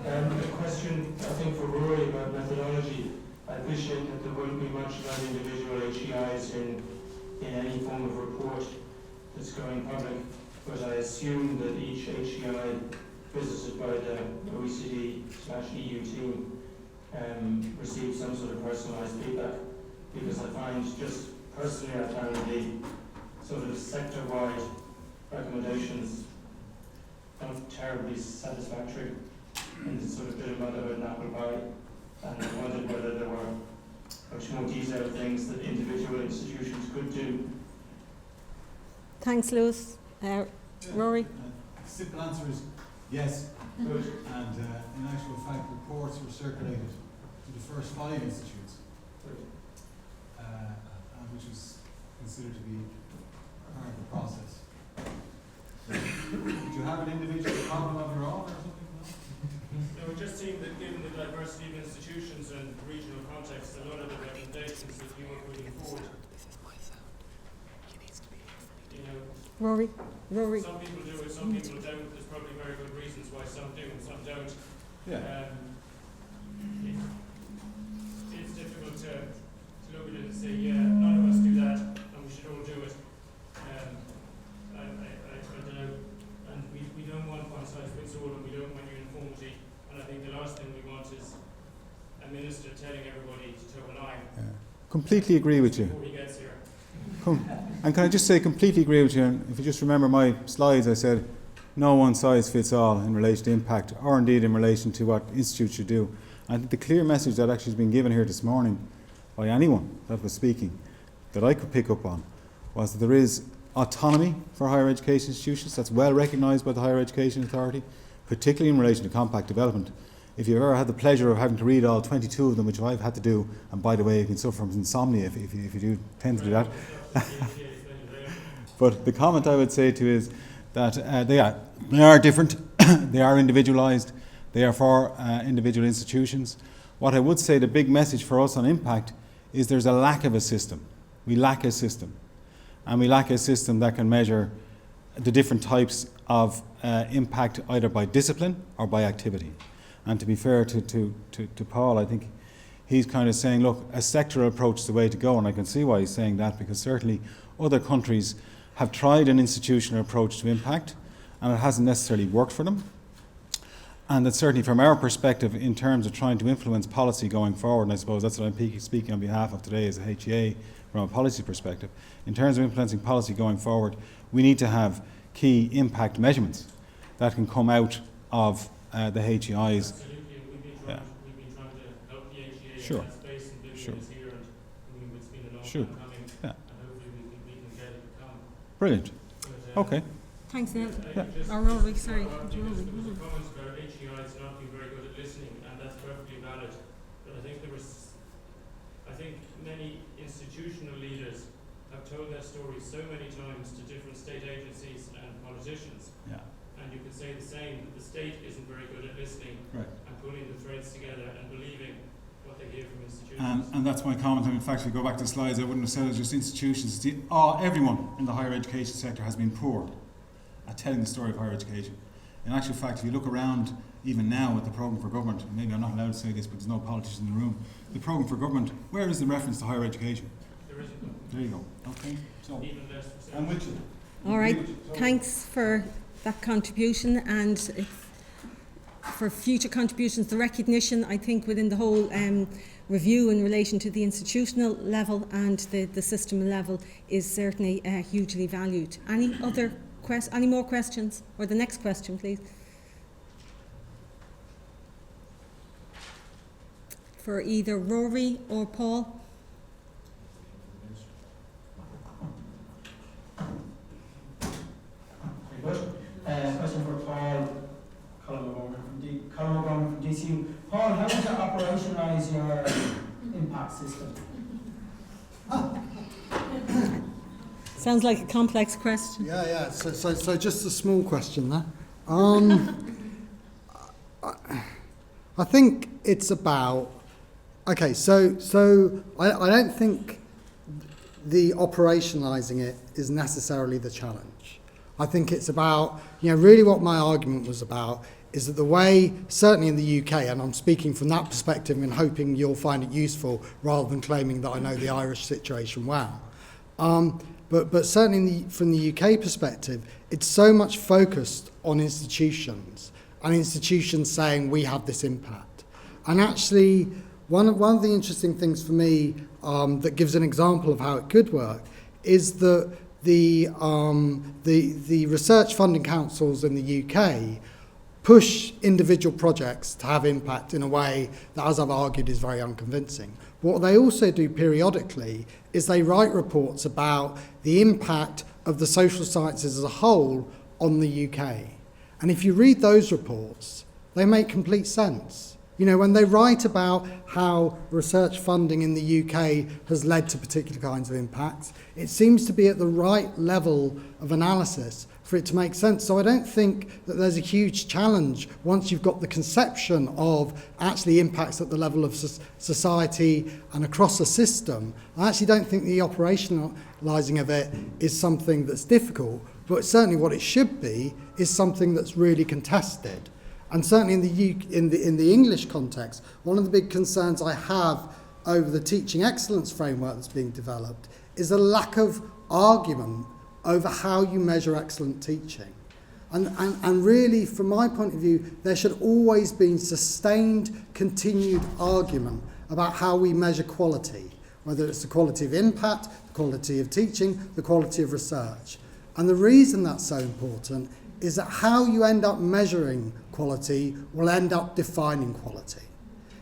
A question, I think, for Rory about methodology. I appreciate that there won't be much about individual HEIs in any form of report that's going public, but I assume that each HEI visited by the OECD/EU team receives some sort of personalised feedback, because I find just personally I found the sort of sector-wide recommendations not terribly satisfactory in the sort of bit of motherhood and apple pie, and I wondered whether there were much more detailed things that individual institutions could do. Thanks, Lewis. Rory? The simple answer is yes. Good. And in actual fact, reports were circulated to the first 5 institutes, which was considered to be part of the process. Did you have an individual problem of your own or something? No, it just seemed that given the diversity of institutions and regional context, a lot of the recommendations that you were putting forward, you know, Rory? some people do it, some people don't. There's probably very good reasons why some do and some don't. Yeah. It's difficult to look at it and say, yeah, none of us do that, and we should all do it. I don't know. And we don't want one size fits all, and we don't want uniformity. And I think the last thing we want is a minister telling everybody to toe a line. Yeah. Completely agree with you. Before he gets here. And can I just say, completely agree with you. And if you just remember my slides, I said no one size fits all in relation to impact, or indeed in relation to what institutes should do. I think the clear message that actually has been given here this morning by anyone that was speaking that I could pick up on was that there is autonomy for higher education institutions. That's well recognised by the Higher Education Authority, particularly in relation to compact development. If you've ever had the pleasure of having to read all 22 of them, which I've had to do, and by the way, you can suffer from insomnia if you do tend to do that. But the comment I would say to you is that they are different, they are individualised, they are for individual institutions. What I would say, the big message for us on impact is there's a lack of a system. We lack a system. And we lack a system that can measure the different types of impact either by discipline or by activity. And to be fair to Paul, I think he's kind of saying, look, a sectoral approach is the way to go, and I can see why he's saying that, because certainly other countries have tried an institutional approach to impact, and it hasn't necessarily worked for them. And that certainly from our perspective, in terms of trying to influence policy going forward, and I suppose that's what I'm speaking on behalf of today as a HEA from a policy perspective, in terms of influencing policy going forward, we need to have key impact measurements that can come out of the HEIs. Absolutely, we've been trying to help the HEA Sure. in that space, and building Sure. this here, and it's been a long Sure. time coming, Yeah. and hopefully we can get it to come. Brilliant. But, Okay. Thanks, Neil. Yeah. Rory, sorry. There was a comment about HEIs not being very good at listening, and that's perfectly valid. But I think many institutional leaders have told their stories so many times to different state agencies and politicians. Yeah. And you can say the same, that the state isn't very good at listening Right. and pulling the threads together and believing what they hear from institutions. And that's my comment. And in fact, if you go back to the slides, I wouldn't have said it was just institutions. Everyone in the higher education sector has been poor at telling the story of higher education. In actual fact, if you look around, even now with the Programme for Government, maybe I'm not allowed to say this, but there's no politicians in the room, the Programme for Government, where is the reference to higher education? There isn't one. There you go. Okay. So, Even less percent. I'm with you. All right, thanks for that contribution, and for future contributions, the recognition, I think, within the whole review in relation to the institutional level and the system level is certainly hugely valued. Any more questions? Or the next question, please. For either Rory or Paul. Very good. Question for Paul Colin from DCU. Paul, how would you operationalise your impact system? Sounds like a complex question. Yeah. So just a small question there. I think it's about. Okay, so I don't think the operationalising it is necessarily the challenge. I think it's about, really what my argument was about is that the way, certainly in the UK, and I'm speaking from that perspective and hoping you'll find it useful rather than claiming that I know the Irish situation well, but certainly from the UK perspective, it's so much focused on institutions and institutions saying we have this impact. And actually, one of the interesting things for me that gives an example of how it could work is that the research funding councils in the UK push individual projects to have impact in a way that, as I've argued, is very unconvincing. What they also do periodically is they write reports about the impact of the social sciences as a whole on the UK. And if you read those reports, they make complete sense. You know, when they write about how research funding in the UK has led to particular kinds of impacts, it seems to be at the right level of analysis for it to make sense. So I don't think that there's a huge challenge once you've got the conception of actually impacts at the level of society and across a system. I actually don't think the operationalising of it is something that's difficult, but certainly what it should be is something that's really contested. And certainly in the English context, one of the big concerns I have over the teaching excellence framework that's being developed is a lack of argument over how you measure excellent teaching. And really, from my point of view, there should always be sustained, continued argument about how we measure quality, whether it's the quality of impact, the quality of teaching, the quality of research. And the reason that's so important is that how you end up measuring quality will end up defining quality.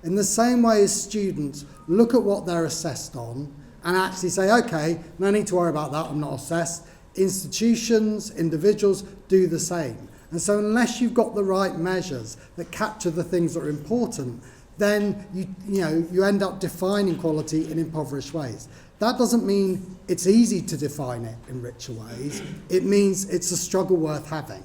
In the same way as students look at what they're assessed on and actually say, okay, no need to worry about that, I'm not assessed, institutions, individuals do the same. And so unless you've got the right measures that capture the things that are important, then you end up defining quality in impoverished ways. That doesn't mean it's easy to define it in richer ways. It means it's a struggle worth having.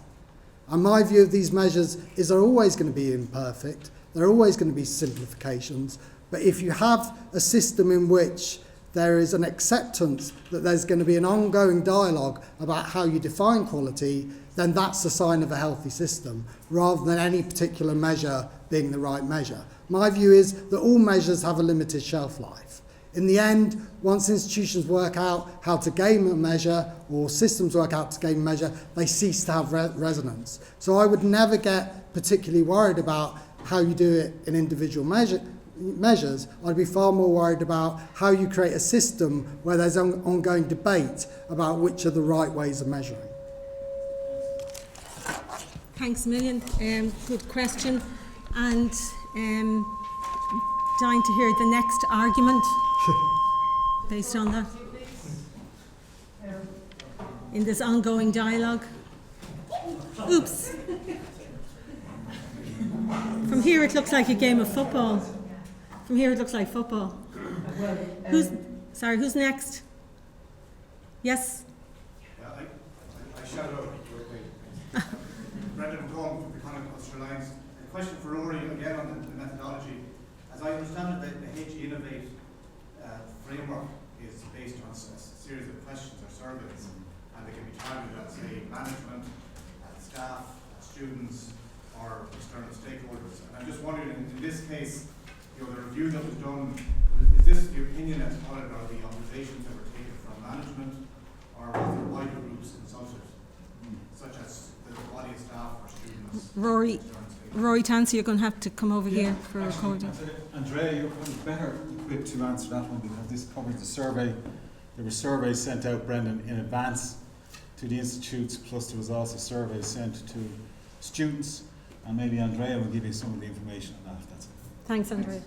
And my view of these measures is they're always going to be imperfect. There are always going to be simplifications. But if you have a system in which there is an acceptance that there's going to be an ongoing dialogue about how you define quality, then that's a sign of a healthy system, rather than any particular measure being the right measure. My view is that all measures have a limited shelf life. In the end, once institutions work out how to game a measure, or systems work out to game a measure, they cease to have resonance. So I would never get particularly worried about how you do it in individual measures. I'd be far more worried about how you create a system where there's ongoing debate about which are the right ways of measuring. Thanks a million. Good question. And dying to hear the next argument based on that in this ongoing dialogue. Oops. From here it looks like a game of football. From here it looks like football. Who's next? Yes? Yeah, I shout out. Brendan Combs from Economic Alliance. A question for Rory again on the methodology. As I understand it, the HEInnovate framework is based on a series of questions or surveys, and they can be targeted at, say, management, at staff, at students, or external stakeholders. And I'm just wondering, in this case, the review that was done, is this the opinion that's followed, or the observations that were taken from management, or was there wider groups consulted, such as the body of staff or students? Rory Tansey, you're going to have to come over here for a recording. Andrea, you're probably better equipped to answer that one, because this covers the survey. There were surveys sent out, Brendan, in advance to the institutes, plus there was also surveys sent to students, and maybe Andrea will give you some of the information on that, if that's it. Thanks, Andrea.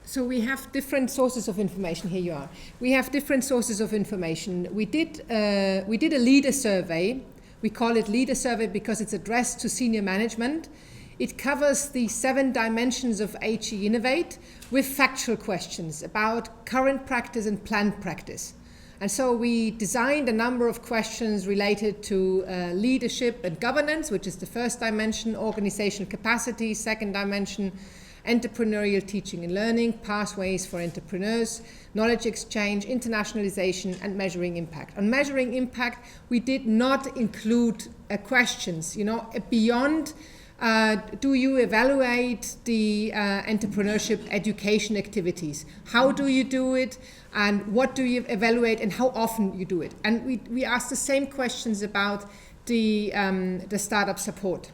So we have different sources of information. Here you are. We have different sources of information. We did a leader survey. We call it leader survey because it's addressed to senior management. It covers the 7 dimensions of HEInnovate with factual questions about current practice and planned practice. And so we designed a number of questions related to leadership and governance, which is the first dimension, organizational capacity, second dimension, entrepreneurial teaching and learning, pathways for entrepreneurs, knowledge exchange, internationalization, and measuring impact. On measuring impact, we did not include questions, beyond do you evaluate the entrepreneurship education activities? How do you do it? And what do you evaluate and how often you do it? And we asked the same questions about the startup support.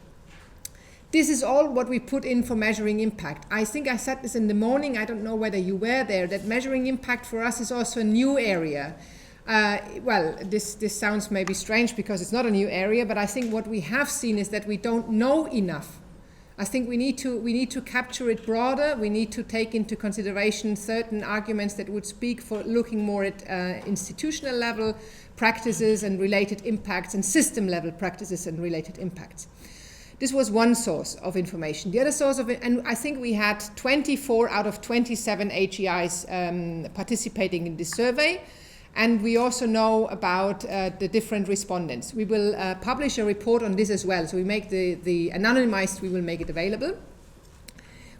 This is all what we put in for measuring impact. I think I said this in the morning, I don't know whether you were there, that measuring impact for us is also a new area. This sounds maybe strange because it's not a new area, but I think what we have seen is that we don't know enough. I think we need to capture it broader. We need to take into consideration certain arguments that would speak for looking more at institutional level practices and related impacts and system level practices and related impacts. This was one source of information. The other source of it, and I think we had 24 out of 27 HEIs participating in this survey. And we also know about the different respondents. We will publish a report on this as well. So we make the anonymized, we will make it available.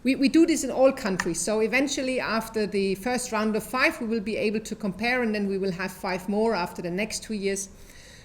We do this in all countries. So eventually after the first round of 5, we will be able to compare, and then we will have 5 more after the next 2 years.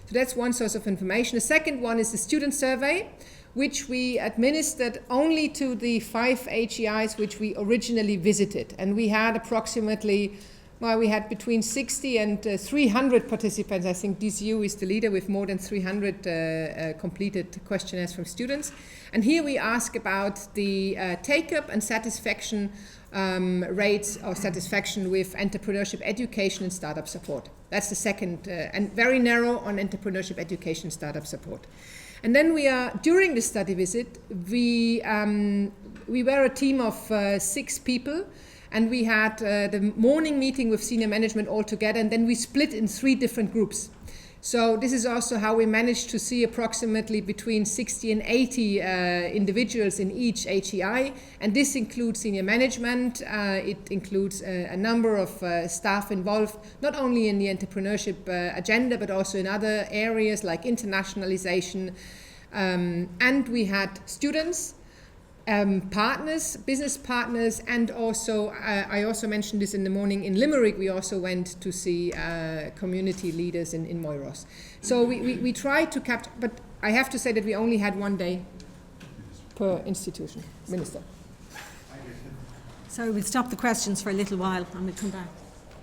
So that's one source of information. The second one is the student survey, which we administered only to the 5 HEIs which we originally visited. And we had approximately, we had between 60 and 300 participants. I think DCU is the leader with more than 300 completed questionnaires from students. And here we ask about the take-up and satisfaction rates or satisfaction with entrepreneurship education and startup support. That's the second, and very narrow on entrepreneurship education, startup support. And then during the study visit, we were a team of 6 people, and we had the morning meeting with senior management all together, and then we split in 3 different groups. So this is also how we managed to see approximately between 60 and 80 individuals in each HEI, and this includes senior management, it includes a number of staff involved, not only in the entrepreneurship agenda, but also in other areas like internationalization, and we had students, partners, business partners, and also, I also mentioned this in the morning, in Limerick we also went to see community leaders in Moyros. So we tried to capture, but I have to say that we only had 1 day per institution. Minister. So we'll stop the questions for a little while and we'll come back.